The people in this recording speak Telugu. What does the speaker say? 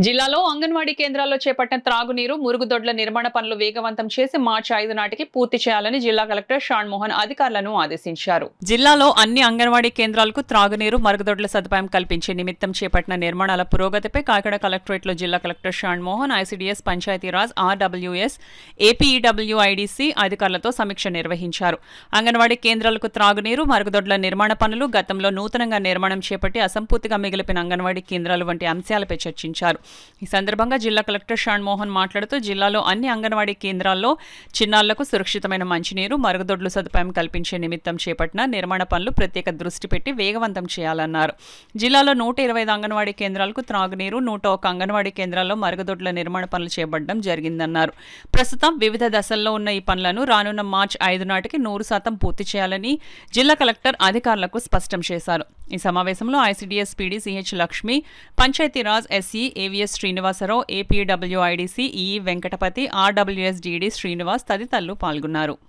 జిల్లాలో అంగన్వాడీ కేంద్రాల్లో చేపట్టిన త్రాగునీరు, మురుగుదొడ్ల నిర్మాణ పనులు వేగవంతం చేసి మార్చి 5 నాటికి పూర్తి చేయాలని జిల్లా కలెక్టర్ షాన్ మోహన్ అధికారులను ఆదేశించారు. జిల్లాలో అన్ని అంగన్వాడీ కేంద్రాలకు త్రాగునీరు, మరుగుదొడ్ల సదుపాయం కల్పించే నిమిత్తం చేపట్టిన నిర్మాణాల పురోగతిపై కాకినాడ కలెక్టరేట్లో జిల్లా collector Shan Mohan, ICDS, Panchayati Raj, RWS, APEWIDC అధికారులతో సమీక్ష నిర్వహించారు. అంగన్వాడీ కేంద్రాలకు త్రాగునీరు, మరుగుదొడ్ల నిర్మాణ పనులు, గతంలో నూతనంగా నిర్మాణం చేపట్టి అసంపూర్తిగా మిగిలిపోయిన అంగన్వాడీ కేంద్రాలు వంటి అంశాలపై చర్చించారు. ఈ సందర్భంగా జిల్లా కలెక్టర్ షాన్ మోహన్ మాట్లాడుతూ జిల్లాలో అన్ని అంగన్వాడీ కేంద్రాల్లో చిన్నారులకు సురక్షితమైన మంచినీరు, మరుగుదొడ్లు సదుపాయం కల్పించే నిమిత్తం చేపట్టిన నిర్మాణ పనులు ప్రత్యేక దృష్టి పెట్టి వేగవంతం చేయాలన్నారు. జిల్లాలో 125 అంగన్వాడీ కేంద్రాలకు త్రాగునీరు, 101 అంగన్వాడీ కేంద్రాల్లో మరుగుదొడ్ల నిర్మాణ పనులు చేపట్టడం జరిగిందన్నారు. ప్రస్తుతం వివిధ దశల్లో ఉన్న ఈ పనులను రానున్న మార్చి 5 నాటికి 100% పూర్తి చేయాలని జిల్లా కలెక్టర్ అధికారులకు స్పష్టం చేశారు. ఈ సమావేశంలో ICDS PD CH Lakshmi, Panchayati Raj SE AVS Srinivasa Rao, APWIDC EE Venkatapathi, RWS DD Srinivas తదితరులు పాల్గొన్నారు.